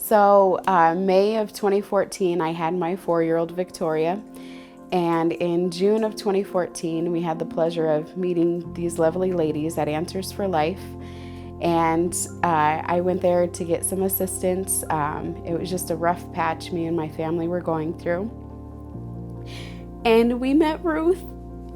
So May of 2014, I had my 4-year-old Victoria. And in June of 2014, we had the pleasure of meeting these lovely ladies at Answers for Life. And I went there to get some assistance. It was just a rough patch me and my family were going through. And we met Ruth,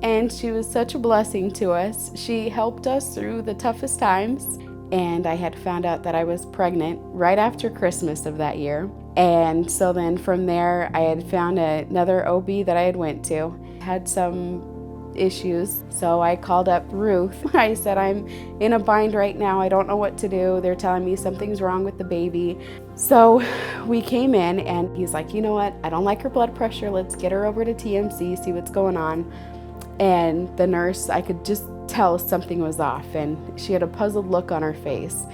and she was such a blessing to us. She helped us through the toughest times. And I had found out that I was pregnant right after Christmas of that year. And so then from there, I had found another OB that I had went to. Had some issues, so I called up Ruth. I said, I'm in a bind right now. I don't know what to do. They're telling me something's wrong with the baby. So we came in, and he's like, you know what? I don't like her blood pressure. Let's get her over to TMC, see what's going on. And the nurse, I could just tell something was off, and she had a puzzled look on her face.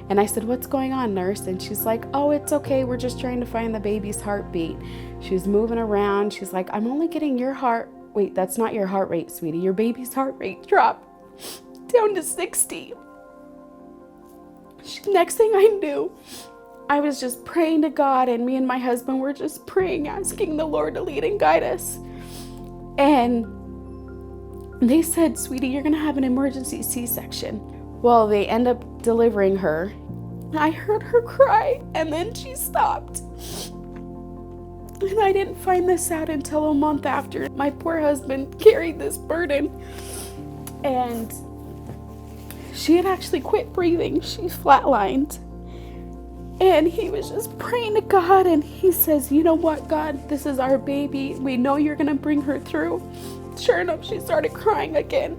And I said, what's going on, nurse? And she's like, oh, it's okay. We're just trying to find the baby's heartbeat. She was moving around. She's like, I'm only getting your heart. Wait, that's not your heart rate, sweetie. Your baby's heart rate dropped down to 60. Next thing I knew, I was just praying to God, and me and my husband were just praying, asking the Lord to lead and guide us. And they said, sweetie, you're going to have an emergency C-section. Well, they end up delivering her. I heard her cry, and then she stopped. And I didn't find this out until a month after. My poor husband carried this burden, and she had actually quit breathing. She flatlined. And he was just praying to God, and he says, you know what, God, this is our baby. We know you're going to bring her through. Sure enough, she started crying again.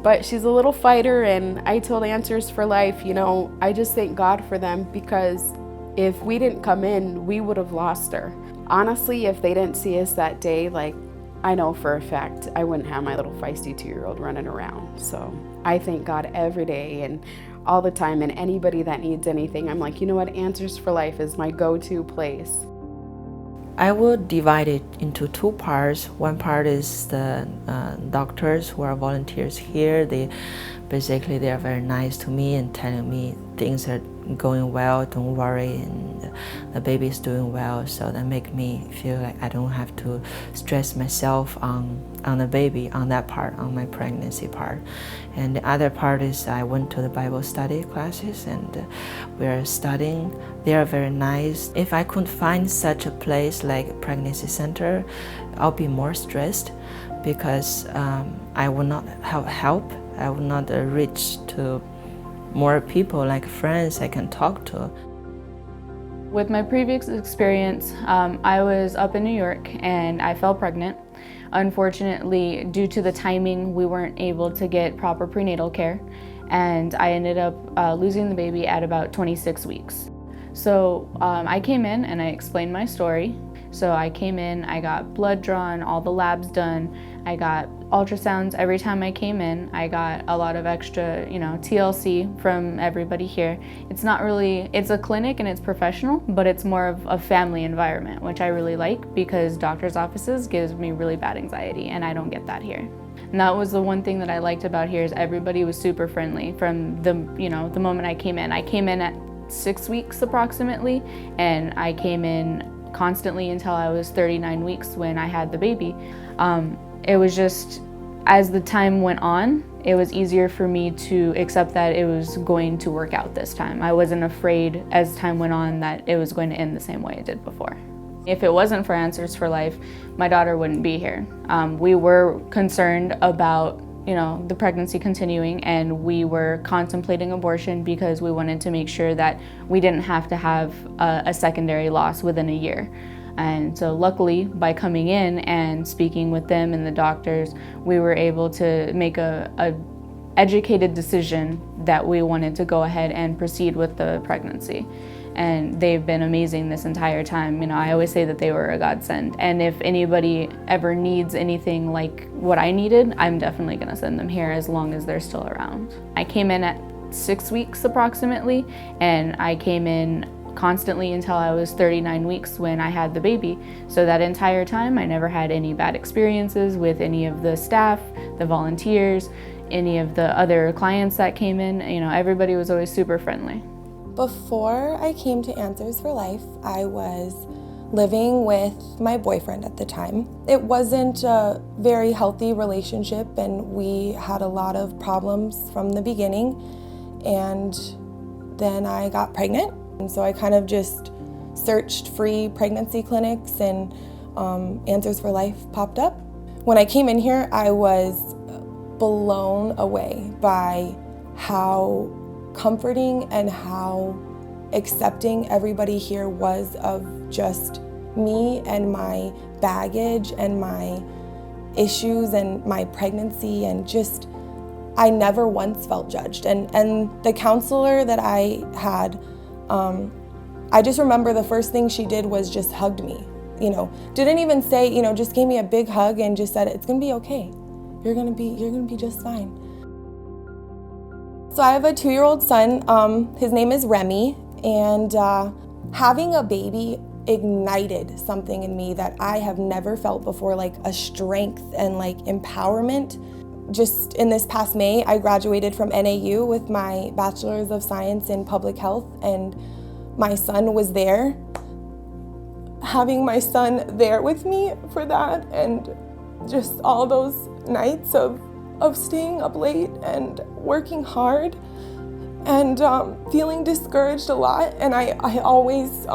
But she's a little fighter, and I told Answers for Life, I just thank God for them, because if we didn't come in, we would have lost her. Honestly, if they didn't see us that day, I know for a fact I wouldn't have my little feisty 2-year-old running around. So I thank God every day and all the time, and anybody that needs anything, I'm like, you know what, Answers for Life is my go-to place. I will divide it into 2 parts. One part is the doctors who are volunteers here. They are very nice to me and telling me things are going well, don't worry, and the baby is doing well. So that make me feel like I don't have to stress myself on the baby, on that part, on my pregnancy part. And the other part is I went to the Bible study classes, and we're studying. They are very nice. If I could find such a place like a pregnancy center, I'll be more stressed, because I will not have help. I will not reach to more people, like friends I can talk to. With my previous experience, I was up in New York and I fell pregnant. Unfortunately, due to the timing, we weren't able to get proper prenatal care, and I ended up losing the baby at about 26 weeks. So I came in and I explained my story. So I came in, I got blood drawn, all the labs done, I got ultrasounds every time I came in. I got a lot of extra, TLC from everybody here. It's a clinic and it's professional, but it's more of a family environment, which I really like, because doctor's offices gives me really bad anxiety, and I don't get that here. And that was the one thing that I liked about here, is everybody was super friendly from the moment I came in. I came in at 6 weeks approximately, and I came in constantly until I was 39 weeks when I had the baby. It was just, as the time went on, it was easier for me to accept that it was going to work out this time. I wasn't afraid as time went on that it was going to end the same way it did before. If it wasn't for Answers for Life, my daughter wouldn't be here. We were concerned about the pregnancy continuing, and we were contemplating abortion because we wanted to make sure that we didn't have to have a secondary loss within a year. And so luckily, by coming in and speaking with them and the doctors, we were able to make a educated decision that we wanted to go ahead and proceed with the pregnancy. And they've been amazing this entire time. I always say that they were a godsend. And if anybody ever needs anything like what I needed, I'm definitely gonna send them here as long as they're still around. I came in at 6 weeks approximately, and I came in constantly until I was 39 weeks when I had the baby. So that entire time, I never had any bad experiences with any of the staff, the volunteers, any of the other clients that came in. Everybody was always super friendly. Before I came to Answers for Life, I was living with my boyfriend at the time. It wasn't a very healthy relationship, and we had a lot of problems from the beginning. And then I got pregnant, and so I kind of just searched free pregnancy clinics, and Answers for Life popped up. When I came in here, I was blown away by how comforting and how accepting everybody here was of just me and my baggage and my issues and my pregnancy, and just I never once felt judged. And the counselor that I had, I just remember the first thing she did was just hugged me. Didn't even say, just gave me a big hug and just said, "It's gonna be okay. You're gonna be just fine." So I have a 2-year-old son. His name is Remy, and having a baby ignited something in me that I have never felt before, like a strength and like empowerment. Just in this past May, I graduated from NAU with my Bachelor's of Science in Public Health, and my son was there. Having my son there with me for that, and just all those nights of staying up late and working hard and feeling discouraged a lot. And I always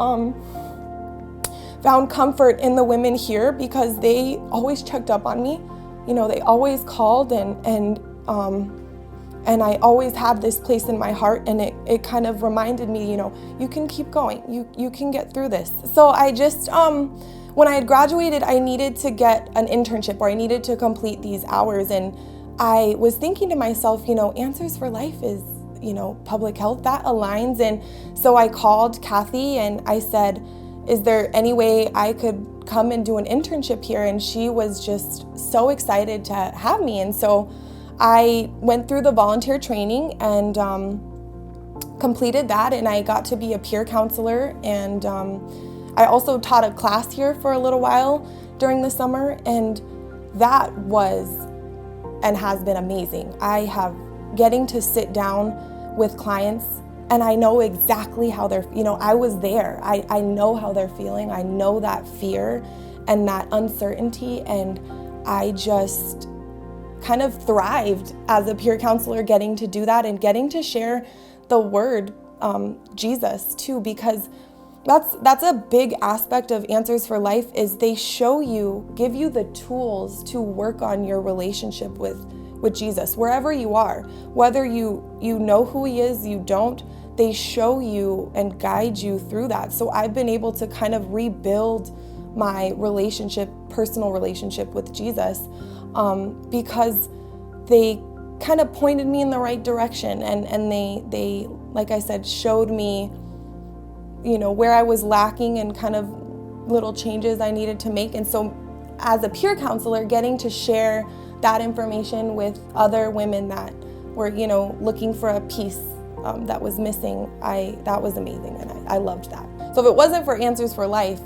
found comfort in the women here because they always checked up on me. They always called, and I always had this place in my heart, and it kind of reminded me, you can keep going, you can get through this. So I just, when I had graduated, I needed to get an internship, or I needed to complete these hours, and I was thinking to myself, Answers for Life is, public health, that aligns. And so I called Kathy and I said, "Is there any way I could come and do an internship here?" And she was just so excited to have me. And so I went through the volunteer training and completed that, and I got to be a peer counselor. And I also taught a class here for a little while during the summer, and that was and has been amazing. I have getting to sit down with clients, and I know exactly how they're, I was there. I know how they're feeling. I know that fear and that uncertainty, and I just kind of thrived as a peer counselor getting to do that and getting to share the word, Jesus too, because that's a big aspect of Answers for Life, is they give you the tools to work on your relationship with Jesus, wherever you are, whether you know who he is, you don't, they show you and guide you through that. So I've been able to kind of rebuild my personal relationship with Jesus, because they kind of pointed me in the right direction, and they, like I said, showed me, where I was lacking and kind of little changes I needed to make. And so as a peer counselor, getting to share that information with other women that were, looking for a piece that was missing, that was amazing, and I loved that. So if it wasn't for Answers for Life,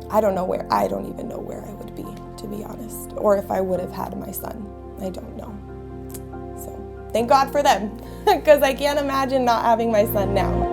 I don't even know where I would be, to be honest, or if I would have had my son. I don't know. So thank God for them, because I can't imagine not having my son now.